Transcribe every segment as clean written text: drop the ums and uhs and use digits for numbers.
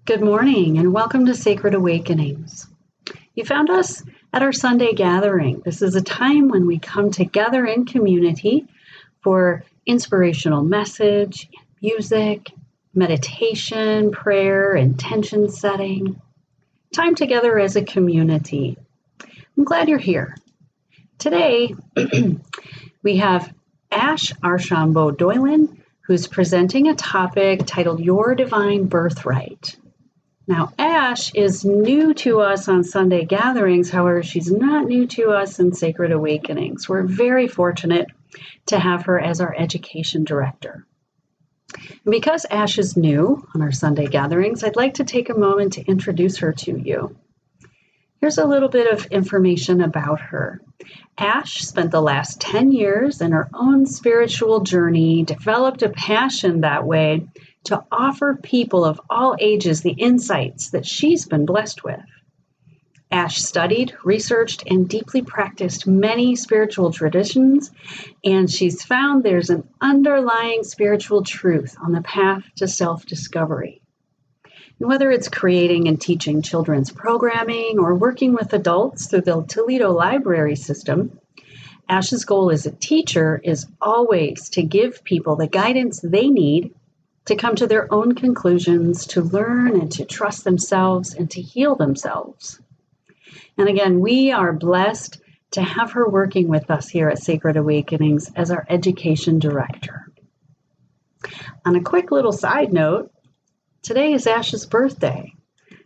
Good morning and welcome to Sacred Awakenings. You found us at our Sunday gathering. This is a time when we come together in community for inspirational message, music, meditation, prayer, intention setting. Time together as a community. I'm glad you're here. Today, we have Archambeau Doilin, who's presenting a topic titled Your Divine Birthright. Now, Ash is new to us on Sunday gatherings. However, she's not new to us in Sacred Awakenings. We're very fortunate to have her as our education director. And because Ash is new on our Sunday gatherings, I'd like to take a moment to introduce her to you. Here's a little bit of information about her. Ash spent the last 10 years in her own spiritual journey, developed a passion that way to offer people of all ages the insights that she's been blessed with. Ash studied, researched, and deeply practiced many spiritual traditions, and she's found there's an underlying spiritual truth on the path to self-discovery. And whether it's creating and teaching children's programming or working with adults through the Toledo Library System, Ash's goal as a teacher is always to give people the guidance they need to come to their own conclusions, to learn and to trust themselves and to heal themselves. And again, we are blessed to have her working with us here at Sacred Awakenings as our education director. On a quick little side note, today is Ash's birthday.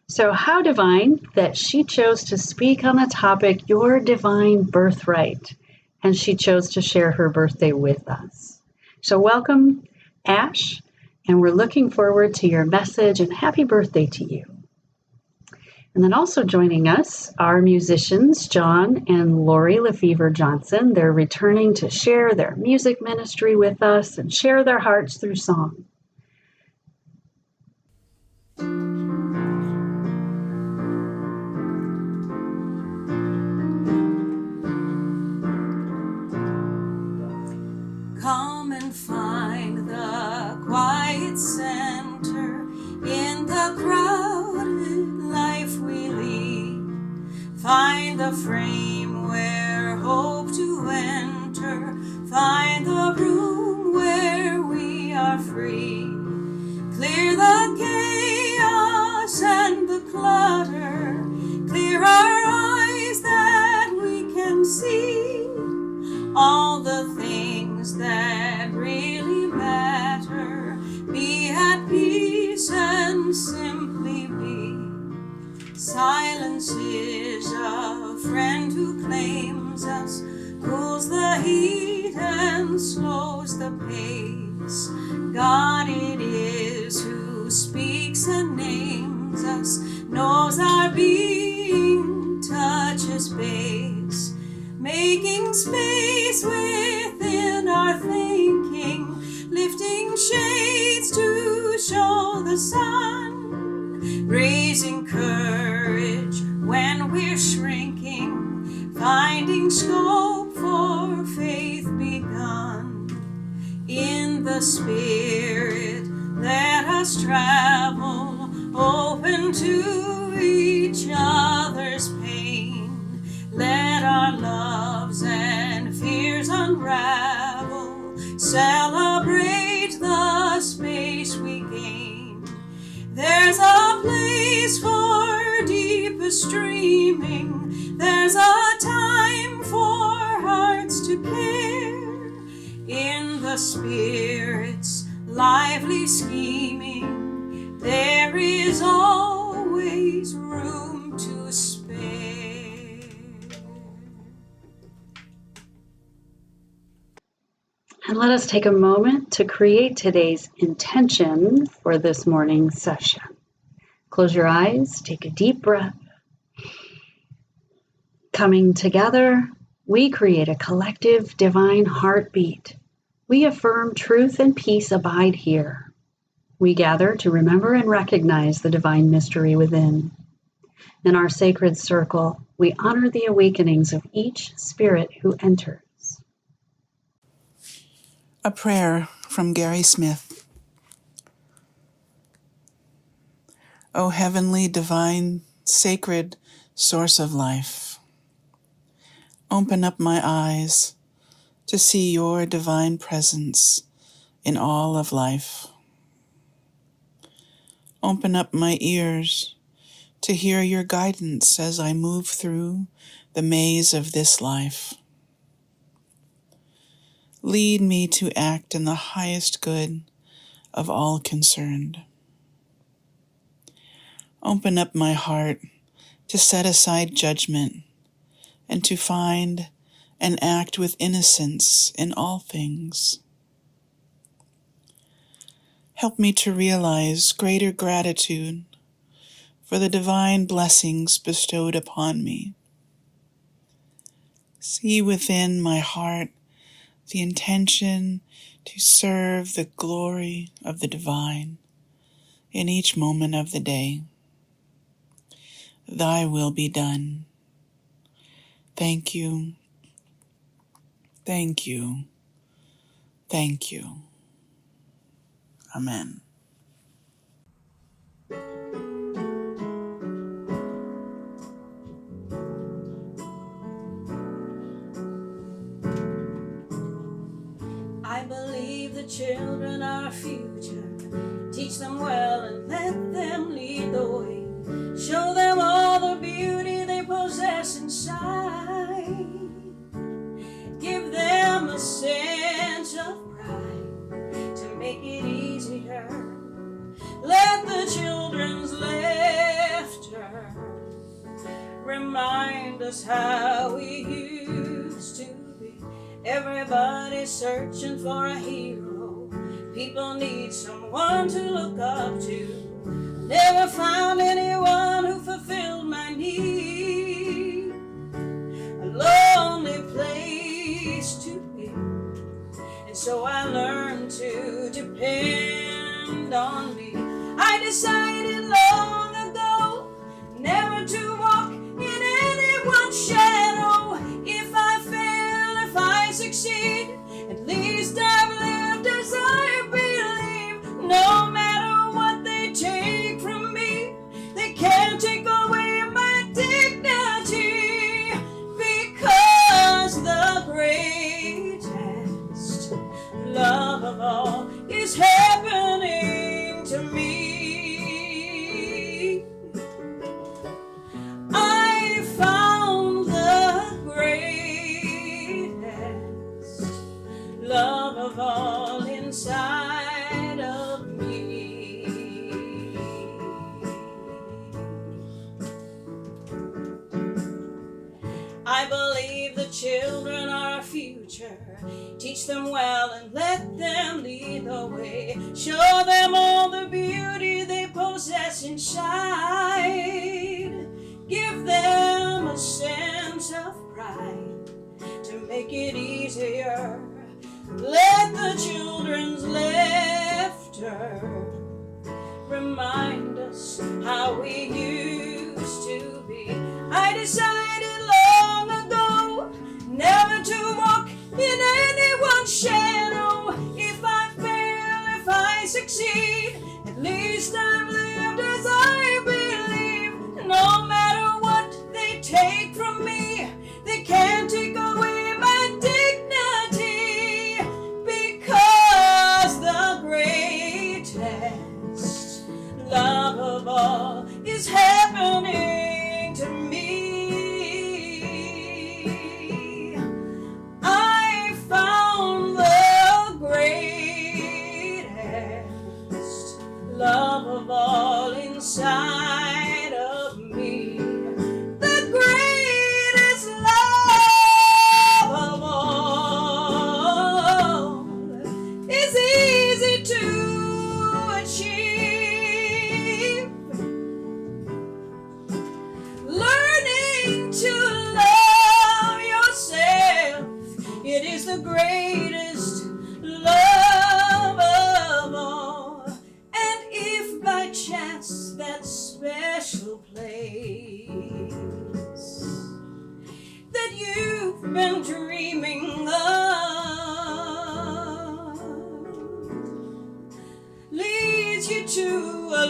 So how divine that she chose to speak on the topic, Your Divine Birthright, and she chose to share her birthday with us. So welcome, Ash. And we're looking forward to your message and happy birthday to you. And then also joining us are musicians John and Lori Lefevre Johnson. They're returning to share their music ministry with us and share their hearts through song. Come and find the quiet center in the crowded life we lead. Find the frame where hope to enter. Find the room where we are free. Clear the chaos and the clutter. Clear our eyes that we can see all the things that really matter. Be at peace and simply be. Silence is a friend who claims us, cools the heat and slows the pace. God it is who speaks and names us, knows our being, touches base, making space within our thinking, lifting shades to show the sun, raising courage when we're shrinking, finding scope for faith begun. In the Spirit, let us travel, open to each other's pain. Let our loves and fears unravel, celebrate the space we gain. There's a place for deepest dreaming, there's a time for hearts to care. In the Spirit's lively scheming, there is always room to spare. And let us take a moment to create today's intention for this morning's session. Close your eyes, take a deep breath. Coming together, we create a collective divine heartbeat. We affirm truth and peace abide here. We gather to remember and recognize the divine mystery within. In our sacred circle, we honor the awakenings of each spirit who enters. A prayer from Gary Smith. O heavenly, divine, sacred source of life, open up my eyes to see your divine presence in all of life. Open up my ears to hear your guidance as I move through the maze of this life. Lead me to act in the highest good of all concerned. Open up my heart to set aside judgment and to find and act with innocence in all things. Help me to realize greater gratitude for the divine blessings bestowed upon me. See within my heart the intention to serve the glory of the divine in each moment of the day. Thy will be done. Thank you. Thank you. Thank you. Amen. I believe the children are our future. Teach them well and let them lead the way. Show them all the beauty they possess inside. Give them a sense of pride to make it easier. Let the children's laughter remind us how we used to be. Everybody's searching for a hero. People need someone to look up to. Never found anyone who fulfilled my need. A lonely place to be. And so I learned to depend on me. I decided long ago never to walk in anyone's shadow. If I fail, if I succeed, at least I've lived as I believe. No matter what they take from me, they can't take away my dignity, because the greatest love of all is happening to me. I found the greatest love of all inside of me. I believe the children are our future. Teach them well and let them lead the way. Show them all the beauty they possess inside. Give them a sense of pride to make it easier. Let the children's laughter remind us how we used to be. I decided long ago never to walk in anyone's shadow. If I fail, if I succeed, at least I've lived as I believe. No matter what they take from me, they can't take away my dignity, because the greatest love of all is happening to me. I found the greatest love of all inside of me. The greatest love of all is easy to achieve. Learning to love yourself, it is the greatest love of all. And if by chance that special place that you've been dreaming of leads you to a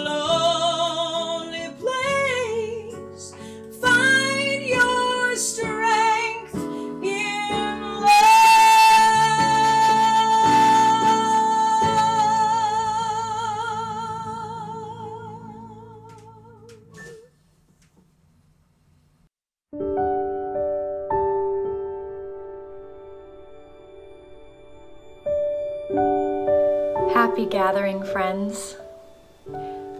Happy gathering, friends.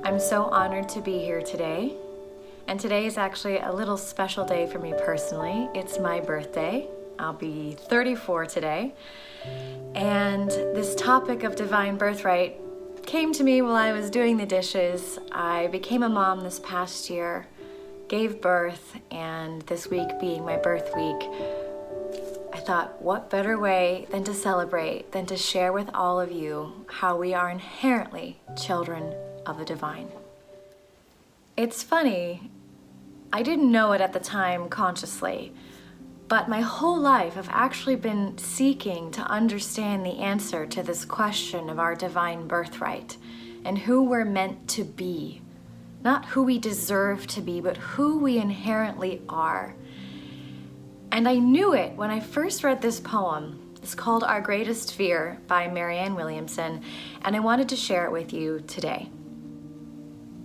I'm so honored to be here today. And today is actually a little special day for me personally. It's my birthday. I'll be 34 today. And this topic of divine birthright came to me while I was doing the dishes. I became a mom this past year, gave birth, and this week being my birth week, I thought, what better way than to celebrate, than to share with all of you how we are inherently children of the divine. It's funny, I didn't know it at the time consciously, but my whole life I've actually been seeking to understand the answer to this question of our divine birthright and who we're meant to be. Not who we deserve to be, but who we inherently are. And I knew it when I first read this poem. It's called Our Greatest Fear by Marianne Williamson, and I wanted to share it with you today.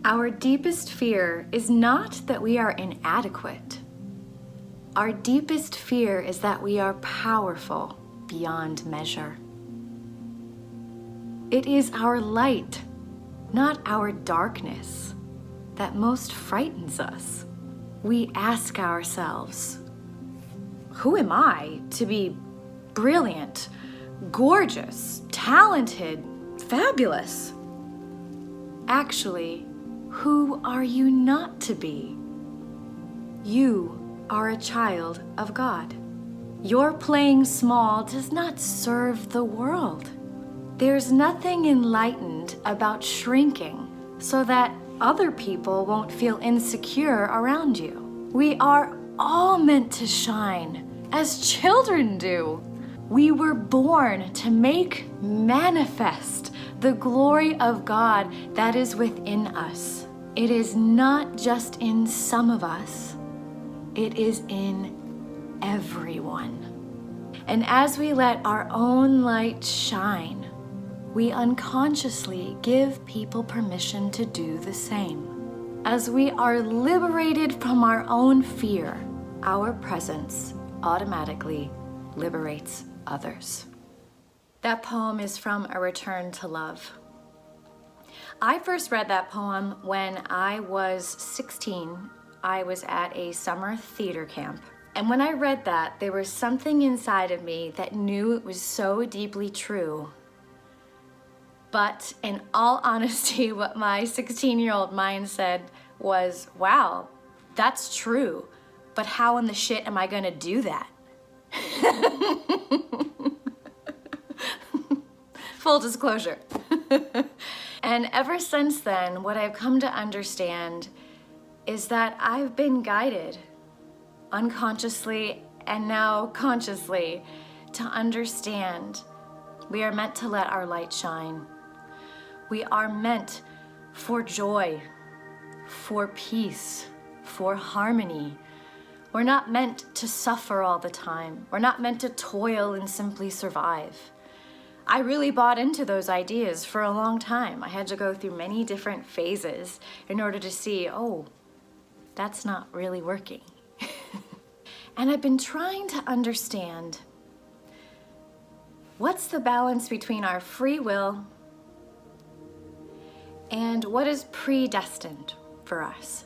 Our deepest fear is not that we are inadequate. Our deepest fear is that we are powerful beyond measure. It is our light, not our darkness, that most frightens us. We ask ourselves, who am I to be brilliant, gorgeous, talented, fabulous? Actually, who are you not to be? You are a child of God. Your playing small does not serve the world. There's nothing enlightened about shrinking so that other people won't feel insecure around you. We are all meant to shine as children do. We were born to make manifest the glory of God that is within us. It is not just in some of us, it is in everyone. And as we let our own light shine, we unconsciously give people permission to do the same. As we are liberated from our own fear, our presence automatically liberates others. That poem is from A Return to Love. I first read that poem when I was 16. I was at a summer theater camp. And when I read that, there was something inside of me that knew it was so deeply true. But in all honesty, what my 16-year-old mind said was, wow, that's true, but how in the shit am I gonna do that? Full disclosure. And ever since then, what I've come to understand is that I've been guided unconsciously and now consciously to understand we are meant to let our light shine. We are meant for joy, for peace, for harmony. We're not meant to suffer all the time. We're not meant to toil and simply survive. I really bought into those ideas for a long time. I had to go through many different phases in order to see, oh, that's not really working. And I've been trying to understand what's the balance between our free will and what is predestined for us.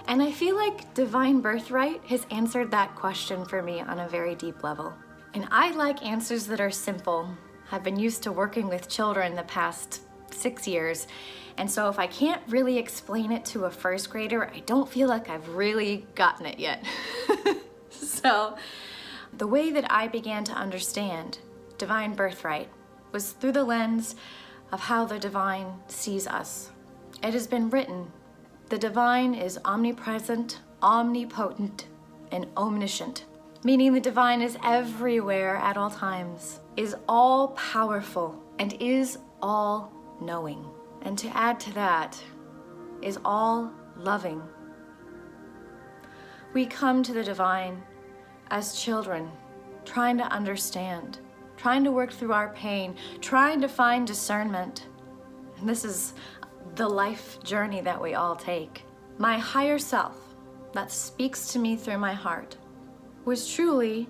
And I feel like divine birthright has answered that question for me on a very deep level. And I like answers that are simple. I've been used to working with children the past 6 years. And so if I can't really explain it to a first grader, I don't feel like I've really gotten it yet. So the way that I began to understand divine birthright was through the lens of how the divine sees us. It has been written, the divine is omnipresent, omnipotent, and omniscient. Meaning the divine is everywhere at all times, is all powerful, and is all knowing. And to add to that, is all loving. We come to the divine as children, trying to understand, trying to work through our pain, trying to find discernment. And this is the life journey that we all take. My higher self that speaks to me through my heart was truly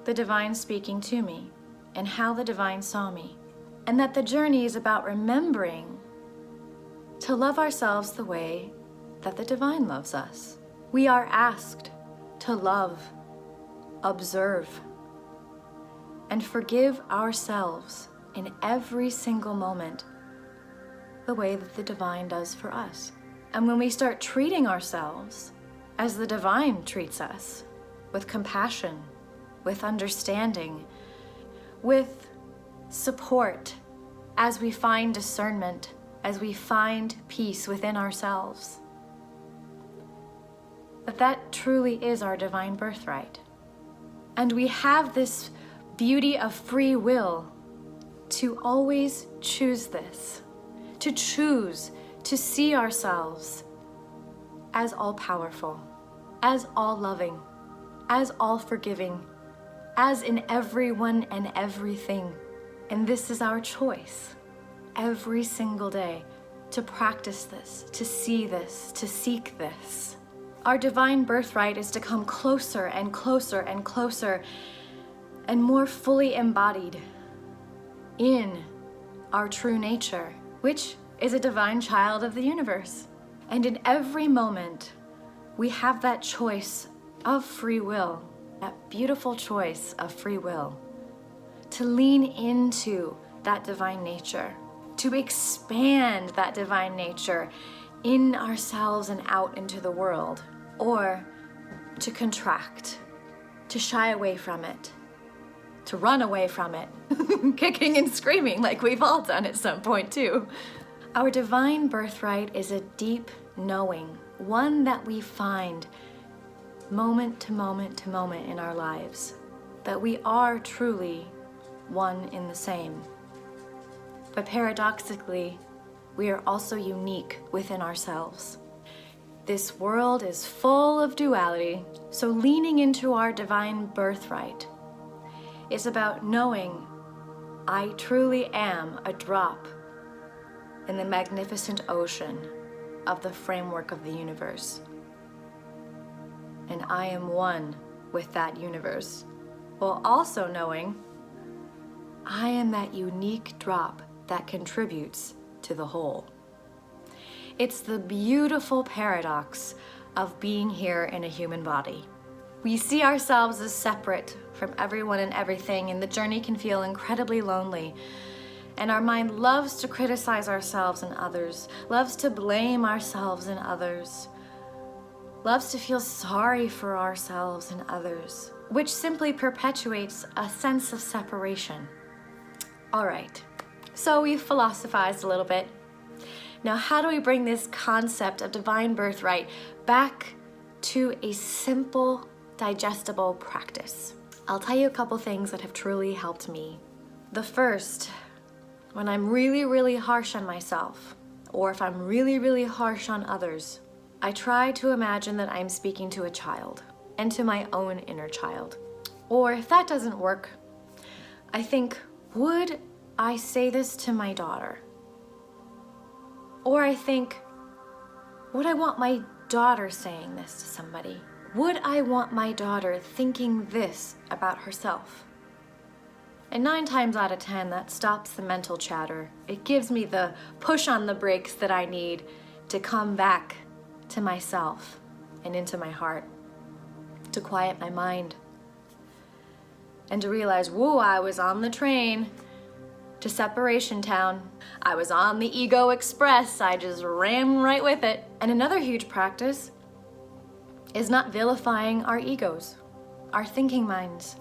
the divine speaking to me. and how the divine saw me, and that the journey is about remembering to love ourselves the way that the divine loves us. We are asked to love, observe, and forgive ourselves in every single moment the way that the divine does for us. And when we start treating ourselves as the divine treats us, with compassion, with understanding, with support, as we find discernment, as we find peace within ourselves, that truly is our divine birthright. And we have this beauty of free will to always choose this, to choose to see ourselves as all-powerful, as all-loving, as all-forgiving, as in everyone and everything. And this is our choice every single day, to practice this, to see this, to seek this. Our divine birthright is to come closer and closer and closer and more fully embodied in our true nature, which is a divine child of the universe. And in every moment, we have that choice of free will, that beautiful choice of free will, to lean into that divine nature, to expand that divine nature in ourselves and out into the world, or to contract, to shy away from it, to run away from it, kicking and screaming like we've all done at some point too. Our divine birthright is a deep knowing, one that we find moment to moment to moment in our lives, that we are truly one in the same. But paradoxically, we are also unique within ourselves. This world is full of duality, so leaning into our divine birthright is about knowing I truly am a drop in the magnificent ocean of the framework of the universe. And I am one with that universe, while also knowing I am that unique drop that contributes to the whole. It's the beautiful paradox of being here in a human body. We see ourselves as separate from everyone and everything, and the journey can feel incredibly lonely. And our mind loves to criticize ourselves and others, loves to blame ourselves and others, loves to feel sorry for ourselves and others, which simply perpetuates a sense of separation. All right, so we've philosophized a little bit. Now, how do we bring this concept of divine birthright back to a simple, digestible practice? I'll tell you a couple things that have truly helped me. The first, when I'm really, really harsh on myself, or if I'm really, really harsh on others, I try to imagine that I'm speaking to a child and to my own inner child. Or if that doesn't work, I think, would I say this to my daughter? Or I think, would I want my daughter saying this to somebody? Would I want my daughter thinking this about herself? And 9 times out of 10, that stops the mental chatter. It gives me the push on the brakes that I need to come back to myself and into my heart, to quiet my mind, and to realize, whoa, I was on the train to Separation Town. I was on the Ego Express. I just ran right with it. And another huge practice is not vilifying our egos, our thinking minds.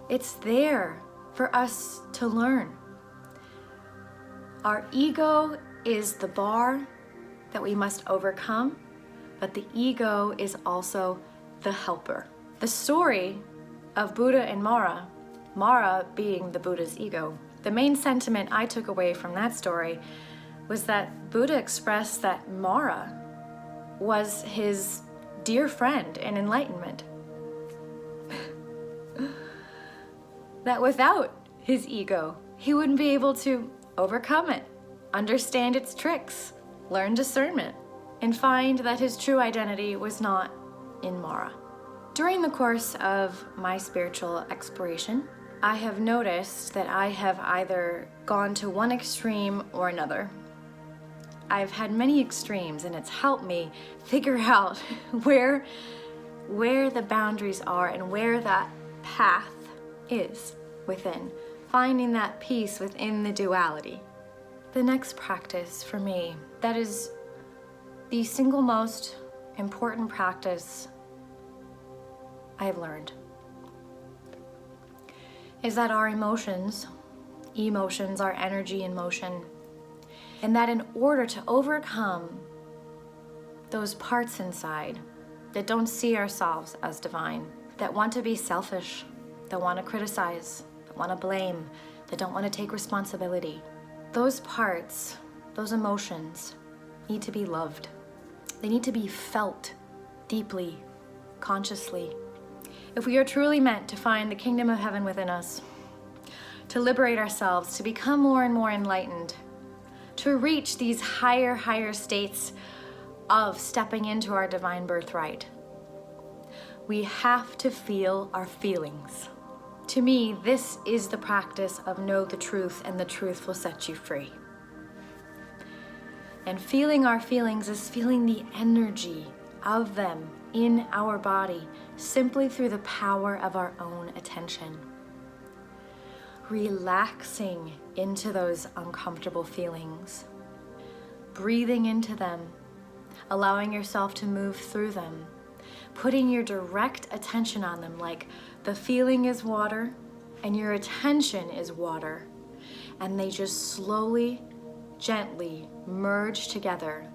It's there for us to learn. Our ego is the bar that we must overcome, but the ego is also the helper. The story of Buddha and Mara, Mara being the Buddha's ego, the main sentiment I took away from that story was that Buddha expressed that Mara was his dear friend in enlightenment. That without his ego, he wouldn't be able to overcome it, understand its tricks, learn discernment, and find that his true identity was not in Mara. During the course of my spiritual exploration, I have noticed that I have either gone to one extreme or another. I've had many extremes, and it's helped me figure out where the boundaries are and where that path is within, finding that peace within the duality. The next practice for me, that is the single most important practice I have learned, is that our emotions are energy in motion, and that in order to overcome those parts inside that don't see ourselves as divine, that want to be selfish, that want to criticize, that want to blame, that don't want to take responsibility, those parts, those emotions need to be loved. They need to be felt deeply, consciously. If we are truly meant to find the kingdom of heaven within us, to liberate ourselves, to become more and more enlightened, to reach these higher states of stepping into our divine birthright, we have to feel our feelings. To me, this is the practice of know the truth, and the truth will set you free. And feeling our feelings is feeling the energy of them in our body simply through the power of our own attention. Relaxing into those uncomfortable feelings, breathing into them, allowing yourself to move through them, putting your direct attention on them, like the feeling is water and your attention is water, and they just slowly, gently merge together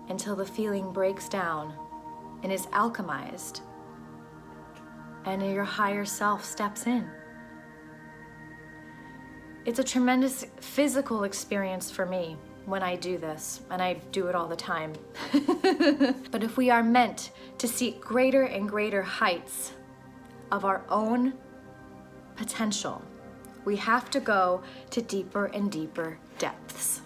until the feeling breaks down and is alchemized, and your higher self steps in. It's a tremendous physical experience for me when I do this, and I do it all the time. But if we are meant to seek greater and greater heights of our own potential, we have to go to deeper and deeper depths.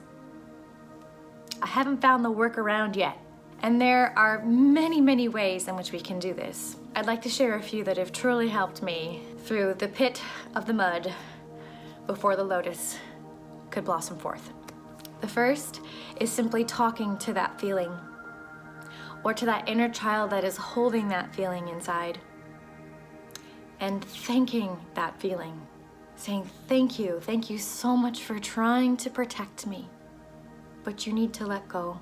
I haven't found the workaround yet, and there are many ways in which we can do this. I'd like to share a few that have truly helped me through the pit of the mud before the lotus could blossom forth. The first is simply talking to that feeling, or to that inner child that is holding that feeling inside, and thanking that feeling, saying, thank you so much for trying to protect me, but you need to let go.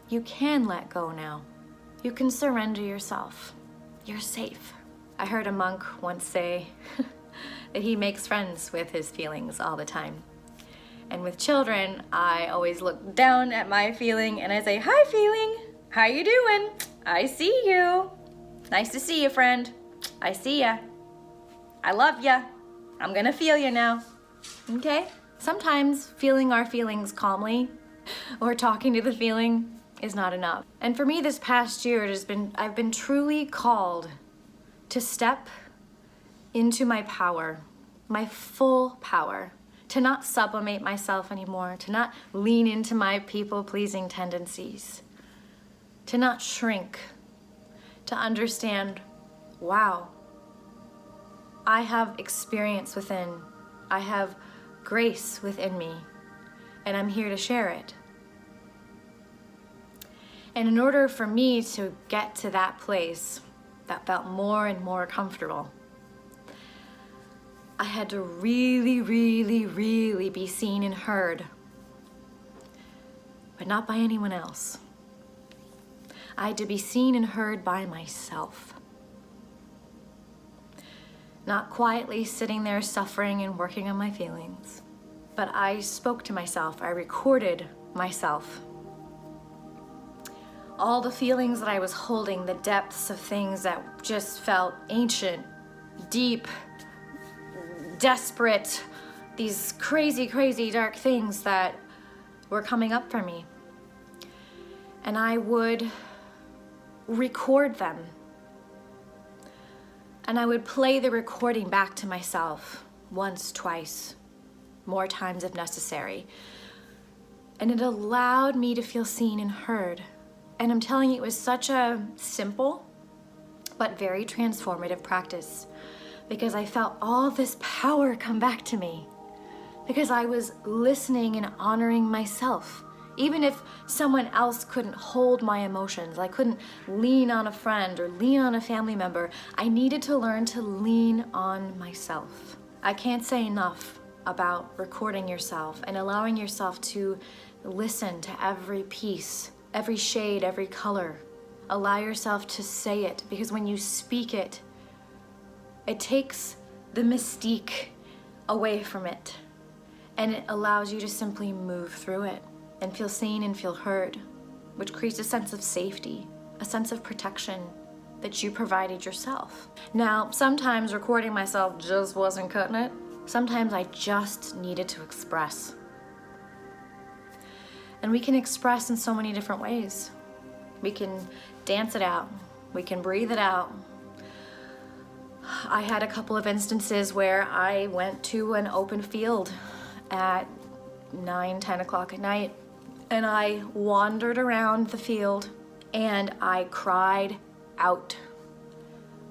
You can let go now. You can surrender yourself. You're safe. I heard a monk once say that he makes friends with his feelings all the time. And with children, I always look down at my feeling and I say, hi feeling, how you doing? I see you. Nice to see you, friend. I see ya. I love ya. I'm gonna feel you now. Okay? Sometimes feeling our feelings calmly or talking to the feeling is not enough. And for me this past year, I've been truly called to step into my power, my full power, to not sublimate myself anymore, to not lean into my people-pleasing tendencies, to not shrink, to understand, wow, I have experience within, I have grace within me, and I'm here to share it. And in order for me to get to that place that felt more and more comfortable, I had to really be seen and heard, but not by anyone else. I had to be seen and heard by myself. Not quietly sitting there suffering and working on my feelings, but I spoke to myself. I recorded myself. All the feelings that I was holding, the depths of things that just felt ancient, deep, desperate, these crazy dark things that were coming up for me. And I would record them. And I would play the recording back to myself once, twice, more times if necessary. And it allowed me to feel seen and heard. And I'm telling you, it was such a simple but very transformative practice, because I felt all this power come back to me, because I was listening and honoring myself. Even if someone else couldn't hold my emotions, I couldn't lean on a friend or lean on a family member, I needed to learn to lean on myself. I can't say enough about recording yourself and allowing yourself to listen to every piece, every shade, every color. Allow yourself to say it, because when you speak it, it takes the mystique away from it, and it allows you to simply move through it and feel seen and feel heard, which creates a sense of safety, a sense of protection that you provided yourself. Now, sometimes recording myself just wasn't cutting it. Sometimes I just needed to express. And we can express in so many different ways. We can dance it out. We can breathe it out. I had a couple of instances where I went to an open field at 9, 10 o'clock at night, and I wandered around the field and I cried out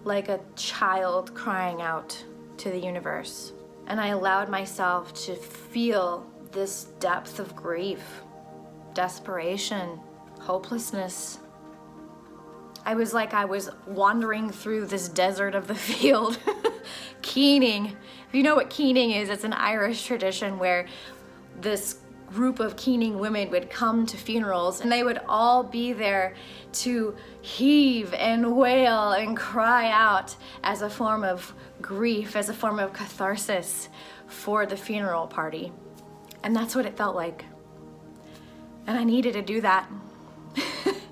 like a child crying out to the universe. And I allowed myself to feel this depth of grief, desperation, hopelessness. I was like I was wandering through this desert of the field. Keening. If you know what keening is, it's an Irish tradition where this group of keening women would come to funerals, and they would all be there to heave and wail and cry out as a form of grief, as a form of catharsis for the funeral party. And that's what it felt like. And I needed to do that.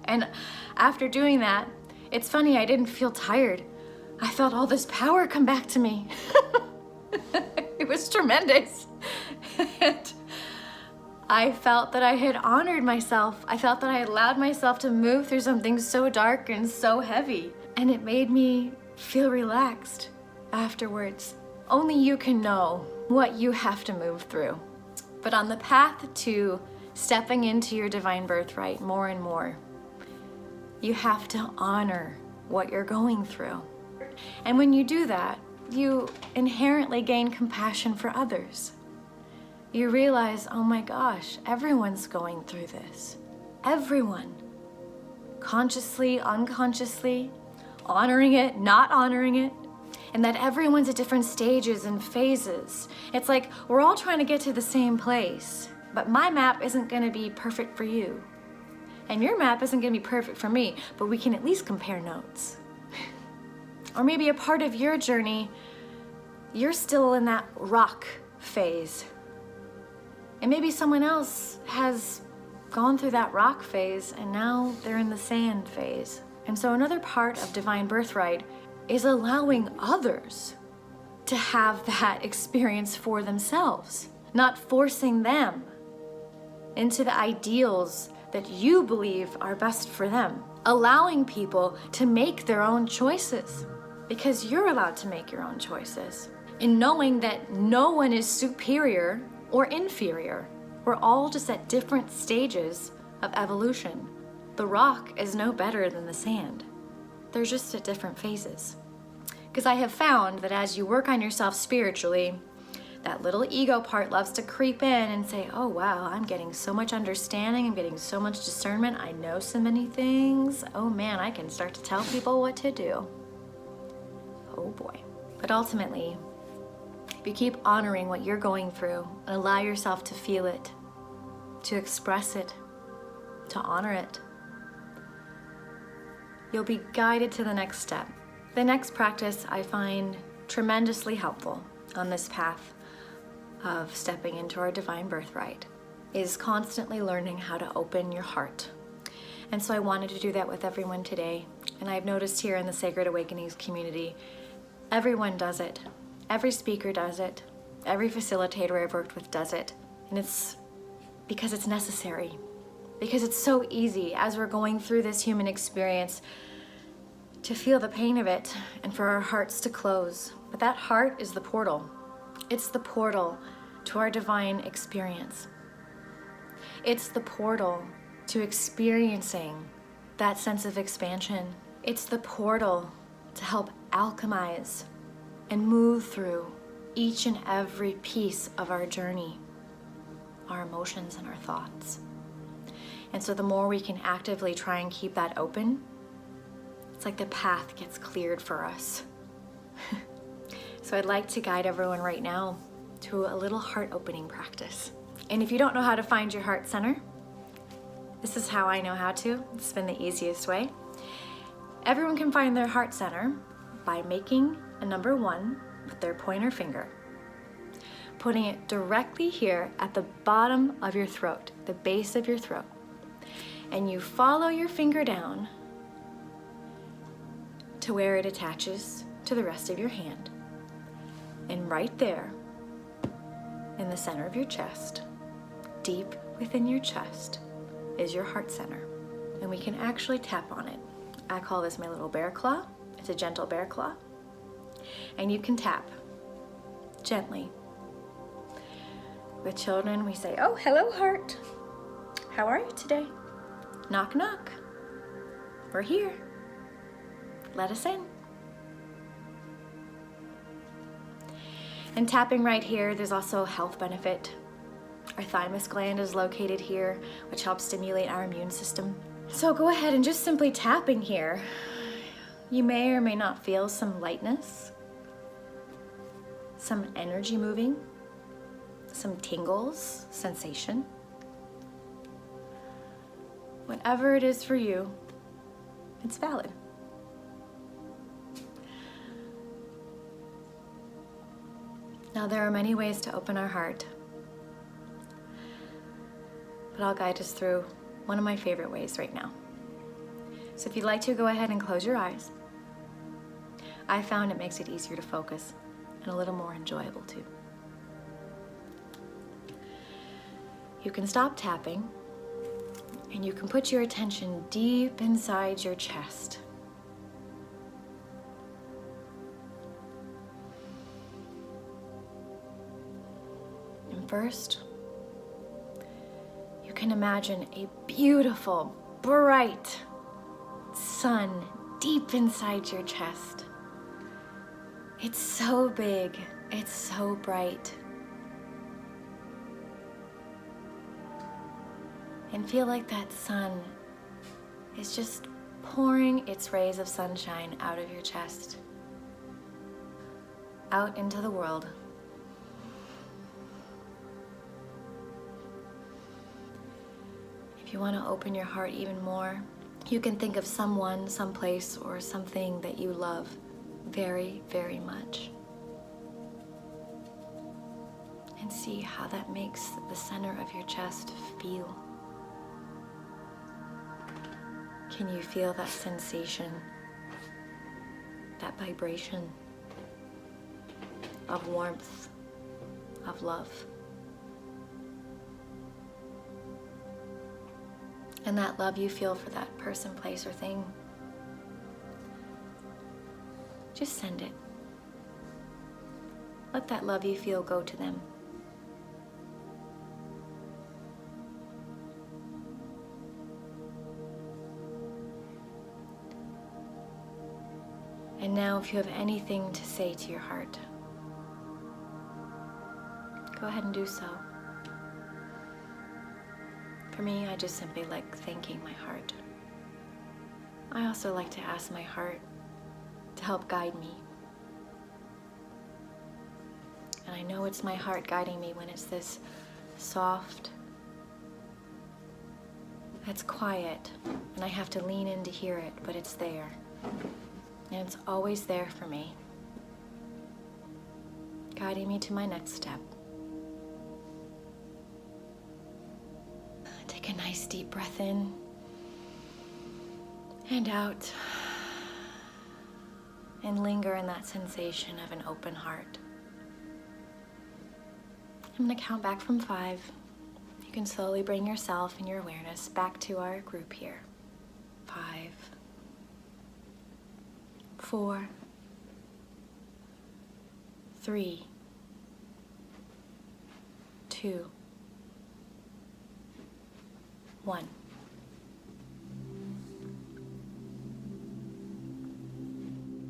And after doing that, it's funny, I didn't feel tired. I felt all this power come back to me. It was tremendous. And I felt that I had honored myself. I felt that I had allowed myself to move through something so dark and so heavy. And it made me feel relaxed afterwards. Only you can know what you have to move through. But on the path to stepping into your divine birthright more and more, you have to honor what you're going through. And when you do that, you inherently gain compassion for others. You realize, oh my gosh, everyone's going through this. Everyone. Consciously, unconsciously, honoring it, not honoring it. And that everyone's at different stages and phases. It's like we're all trying to get to the same place, but my map isn't going to be perfect for you. And your map isn't going to be perfect for me, but we can at least compare notes. Or maybe a part of your journey, you're still in that rock phase. And maybe someone else has gone through that rock phase and now they're in the sand phase. And so another part of divine birthright is allowing others to have that experience for themselves, not forcing them into the ideals that you believe are best for them. Allowing people to make their own choices, because you're allowed to make your own choices. And knowing that no one is superior or inferior. We're all just at different stages of evolution. The rock is no better than the sand. They're just at different phases. Because I have found that as you work on yourself spiritually, that little ego part loves to creep in and say, oh wow, I'm getting so much understanding, I'm getting so much discernment, I know so many things. Oh man, I can start to tell people what to do. Oh boy. But ultimately, if you keep honoring what you're going through and allow yourself to feel it, to express it, to honor it, you'll be guided to the next step. The next practice I find tremendously helpful on this path of stepping into our divine birthright is constantly learning how to open your heart. And so I wanted to do that with everyone today. And I've noticed here in the Sacred Awakenings community, everyone does it. Every speaker does it. Every facilitator I've worked with does it. And it's because it's necessary. Because it's so easy as we're going through this human experience to feel the pain of it and for our hearts to close. But that heart is the portal. It's the portal to our divine experience. It's the portal to experiencing that sense of expansion. It's the portal to help alchemize and move through each and every piece of our journey, our emotions and our thoughts. And so the more we can actively try and keep that open, it's like the path gets cleared for us. So I'd like to guide everyone right now to a little heart opening practice. And if you don't know how to find your heart center, this is how I know how to. It's been the easiest way. Everyone can find their heart center by making a number 1 with their pointer finger, putting it directly here at the bottom of your throat, the base of your throat. And you follow your finger down to where it attaches to the rest of your hand. And right there, in the center of your chest, deep within your chest, is your heart center. And we can actually tap on it. I call this my little bear claw. It's a gentle bear claw. And you can tap gently. With children, we say, "Oh, hello, heart. How are you today? Knock, knock. We're here. Let us in." And tapping right here, there's also a health benefit. Our thymus gland is located here, which helps stimulate our immune system. So go ahead and just simply tapping here. You may or may not feel some lightness, some energy moving, some tingles, sensation. Whatever it is for you, it's valid. Now, there are many ways to open our heart, but I'll guide us through one of my favorite ways right now. So if you'd like to, go ahead and close your eyes. I found it makes it easier to focus and a little more enjoyable too. You can stop tapping and you can put your attention deep inside your chest. First, you can imagine a beautiful, bright sun deep inside your chest. It's so big, it's so bright. And feel like that sun is just pouring its rays of sunshine out of your chest, out into the world. If you want to open your heart even more, you can think of someone, someplace, or something that you love very, very much. And see how that makes the center of your chest feel. Can you feel that sensation, that vibration of warmth, of love? And that love you feel for that person, place, or thing, just send it. Let that love you feel go to them. And now, if you have anything to say to your heart, go ahead and do so. For me, I just simply like thanking my heart. I also like to ask my heart to help guide me. And I know it's my heart guiding me when it's this soft, it's quiet, and I have to lean in to hear it, but it's there. And it's always there for me, guiding me to my next step. Take a nice deep breath in and out, and linger in that sensation of an open heart. I'm going to count back from 5. You can slowly bring yourself and your awareness back to our group here. 5, 4, 3, 2, 1.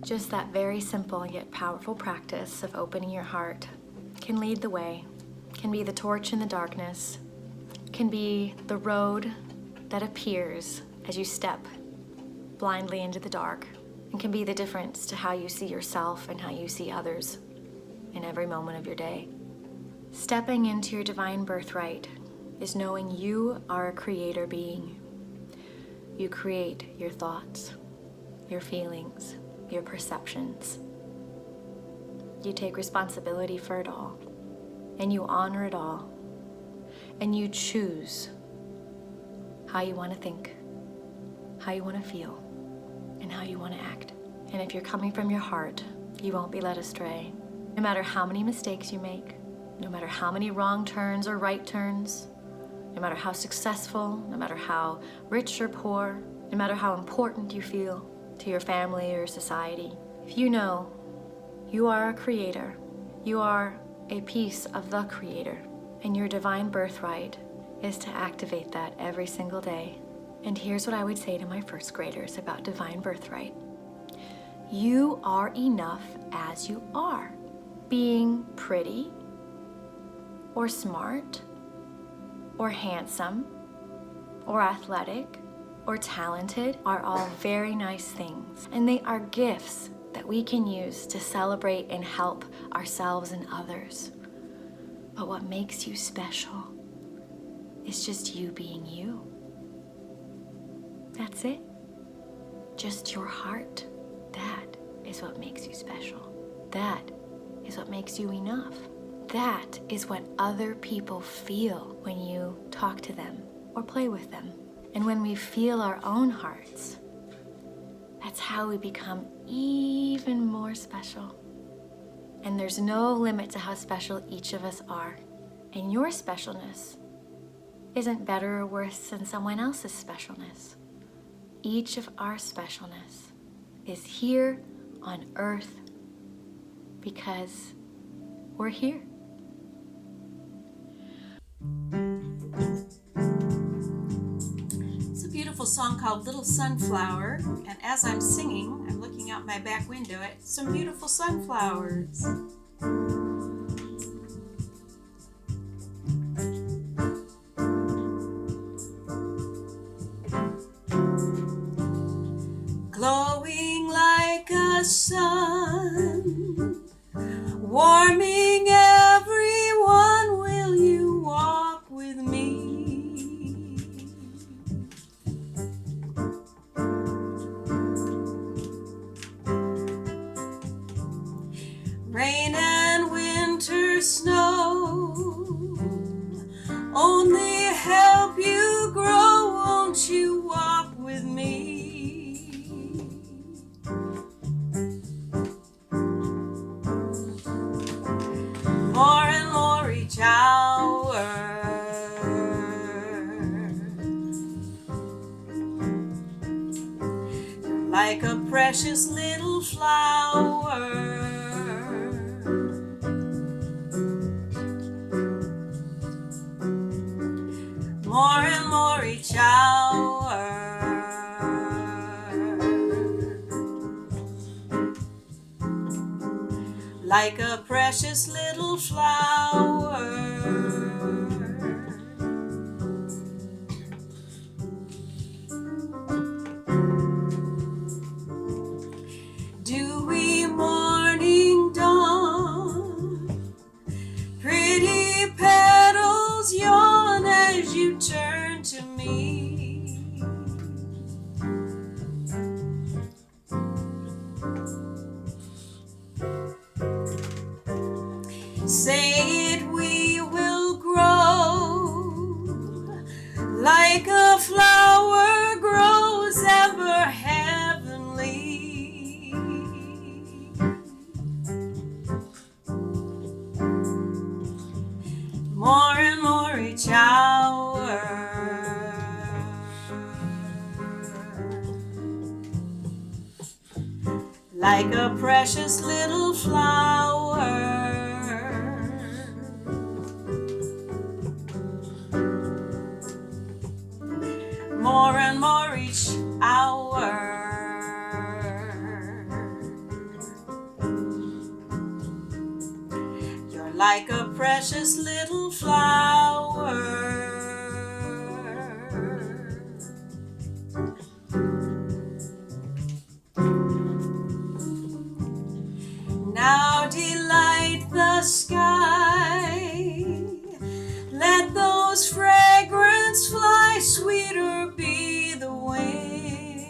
Just that very simple yet powerful practice of opening your heart can lead the way, can be the torch in the darkness, can be the road that appears as you step blindly into the dark, and can be the difference to how you see yourself and how you see others in every moment of your day. Stepping into your divine birthright is knowing you are a creator being. You create your thoughts, your feelings, your perceptions. You take responsibility for it all, and you honor it all, and you choose how you want to think, how you want to feel, and how you want to act. And if you're coming from your heart, you won't be led astray. No matter how many mistakes you make, no matter how many wrong turns or right turns, no matter how successful, no matter how rich or poor, no matter how important you feel to your family or society, if you know you are a creator, you are a piece of the Creator, and your divine birthright is to activate that every single day. And here's what I would say to my first graders about divine birthright. You are enough as you are. Being pretty, or smart, or handsome, or athletic, or talented are all very nice things, and they are gifts that we can use to celebrate and help ourselves and others. But what makes you special is just you being you. That's it. Just your heart. That is what makes you special. That is what makes you enough. That is what other people feel when you talk to them or play with them. And when we feel our own hearts, that's how we become even more special. And there's no limit to how special each of us are. And your specialness isn't better or worse than someone else's specialness. Each of our specialness is here on earth because we're here. It's a beautiful song called Little Sunflower, and as I'm singing, I'm looking out my back window at some beautiful sunflowers. Glowing like a sun, warming everyone, will you walk with me? Rain and winter snow only help you grow, won't you walk with me? More and more each hour, you're like a precious little flower. More and more each hour, like a precious little flower. Dewy morning dawn, pretty petals yawn as you turn to me. Say it, we will grow like a flower grows, ever heavenly. More and more each hour, like a precious little flower. More and more each hour, like a precious little flower. Now delight the sky, let those fragrance fly, sweeter be the wind.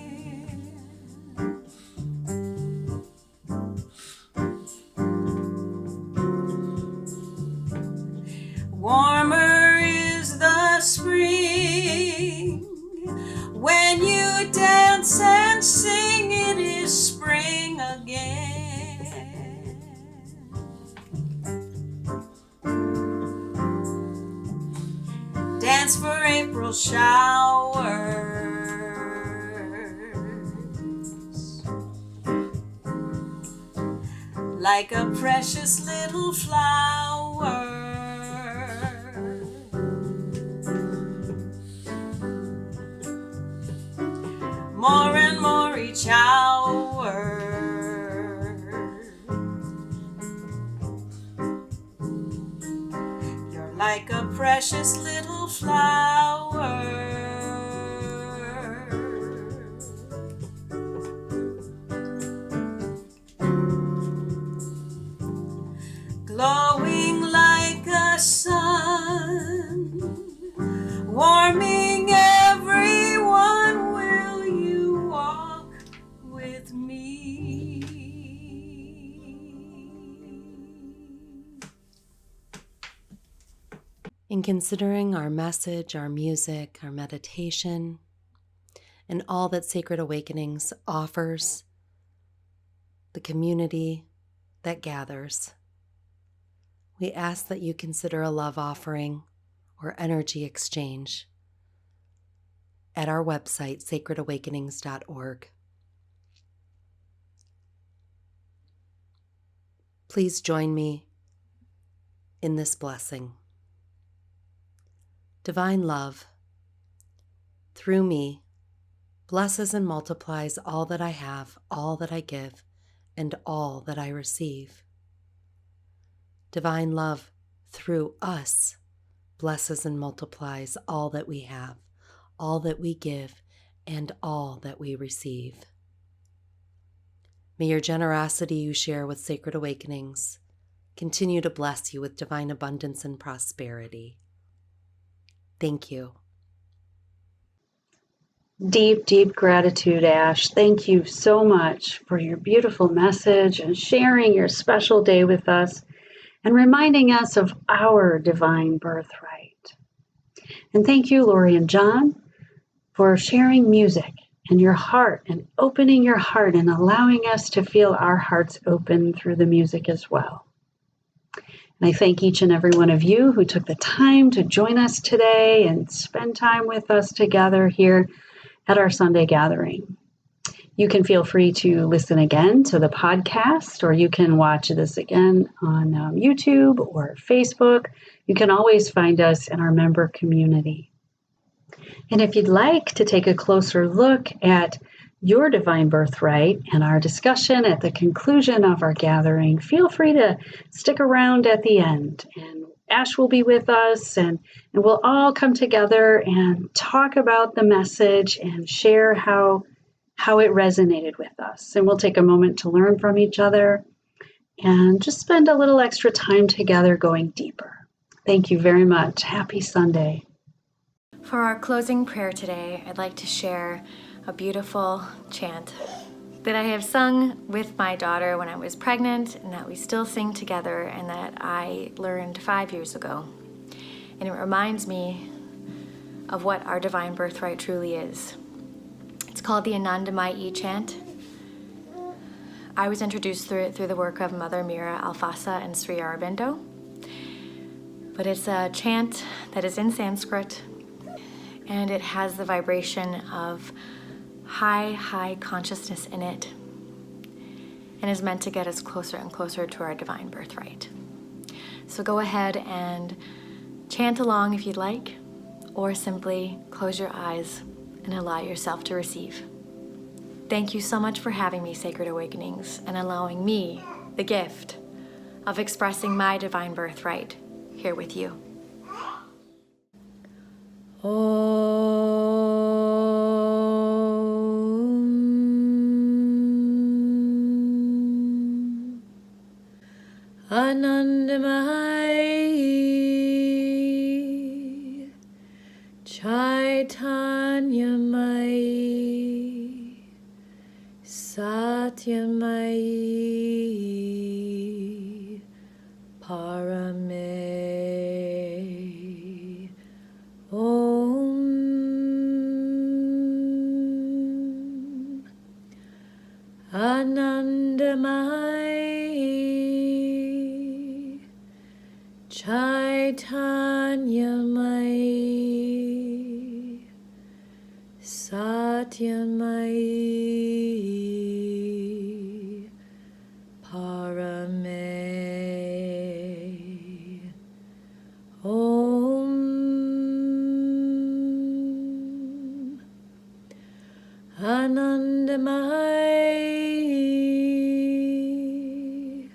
Warmer is the spring, when you dance and sing, it is spring again. Dance for April showers, like a precious little flower. More and more each hour, you're like a precious little flower. Glowing like a sun, warming everyone, will you walk with me? In considering our message, our music, our meditation, and all that Sacred Awakenings offers, the community that gathers, we ask that you consider a love offering or energy exchange at our website, sacredawakenings.org. Please join me in this blessing. Divine love, through me, blesses and multiplies all that I have, all that I give, and all that I receive. Divine love, through us, blesses and multiplies all that we have, all that we give, and all that we receive. May your generosity you share with Sacred Awakenings continue to bless you with divine abundance and prosperity. Thank you. Deep, deep gratitude, Ash. Thank you so much for your beautiful message and sharing your special day with us and reminding us of our divine birthright. And thank you, Lori and John, for sharing music and your heart and opening your heart and allowing us to feel our hearts open through the music as well. And I thank each and every one of you who took the time to join us today and spend time with us together here at our Sunday gathering. You can feel free to listen again to the podcast, or you can watch this again on YouTube or Facebook. You can always find us in our member community. And if you'd like to take a closer look at your divine birthright and our discussion at the conclusion of our gathering, feel free to stick around at the end. And Ash will be with us, and we'll all come together and talk about the message and share how it resonated with us. And we'll take a moment to learn from each other and just spend a little extra time together going deeper. Thank you very much. Happy Sunday. For our closing prayer today, I'd like to share a beautiful chant that I have sung with my daughter when I was pregnant, and that we still sing together, and that I learned 5 years ago. And it reminds me of what our divine birthright truly is. It's called the Anandamayi chant. I was introduced through it through the work of Mother Mira Alfasa and Sri Aurobindo. But it's a chant that is in Sanskrit, and it has the vibration of high consciousness in it, and is meant to get us closer and closer to our divine birthright. So go ahead and chant along if you'd like, or simply close your eyes and allow yourself to receive. Thank you so much for having me, Sacred Awakenings, and allowing me the gift of expressing my divine birthright here with you. Anandamai Chaitanyamai Satyamai Parame Om Anandamai Chaitanyamai Satyamai Parame Om Anandamai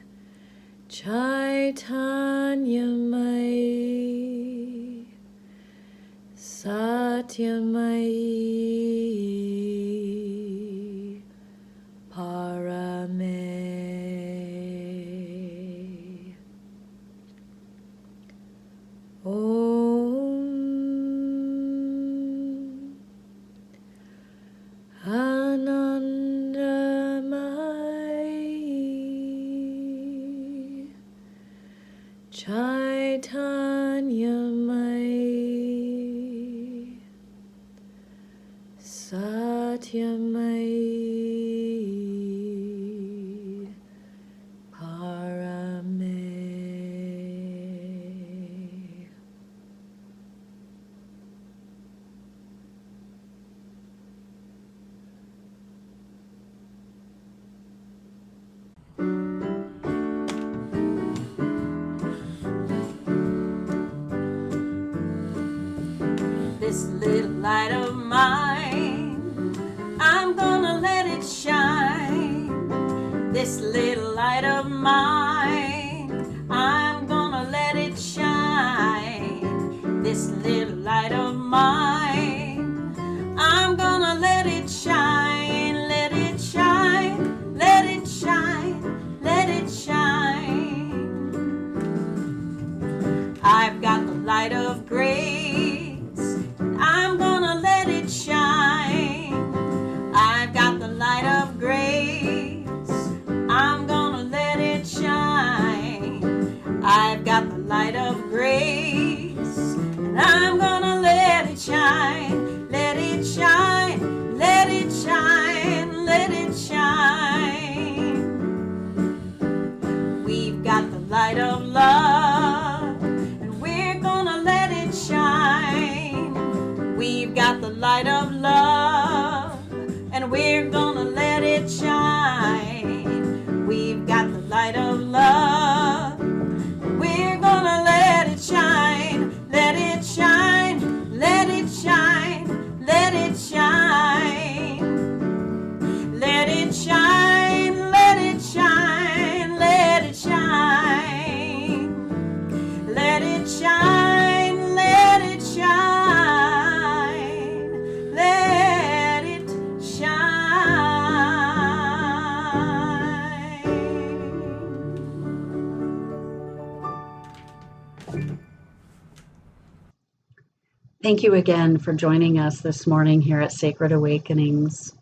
Chaitanyamai Satyamai Parame Om Anandamai Chaitanyamai Satyamai Parame. This little light of mine, I'm gonna let it shine. This little light of mine, I'm gonna let it shine. This little light of mine, I'm gonna let it shine. Let it shine, let it shine, let it shine. I've got the light of grace, I'm gonna let it shine. I've got the light of grace, I'm gonna let it shine. I've got the light of grace, and I'm gonna let it shine. Let it shine, let it shine, let it shine. We've got the light of love, and we're gonna let it shine. We've got the light of love, and we're gonna let it shine. We've got the light of love, we're gonna let it shine. Let it shine, let it shine, let it shine. Let it shine, let it shine, let it shine. Let it shine, let it shine, let it shine. Thank you again for joining us this morning here at Sacred Awakenings.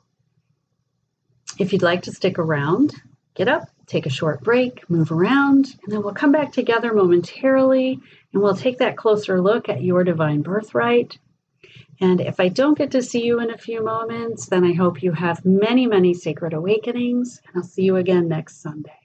If you'd like to stick around, get up, take a short break, move around, and then we'll come back together momentarily and we'll take that closer look at your divine birthright. And if I don't get to see you in a few moments, then I hope you have many, many sacred awakenings, and I'll see you again next Sunday.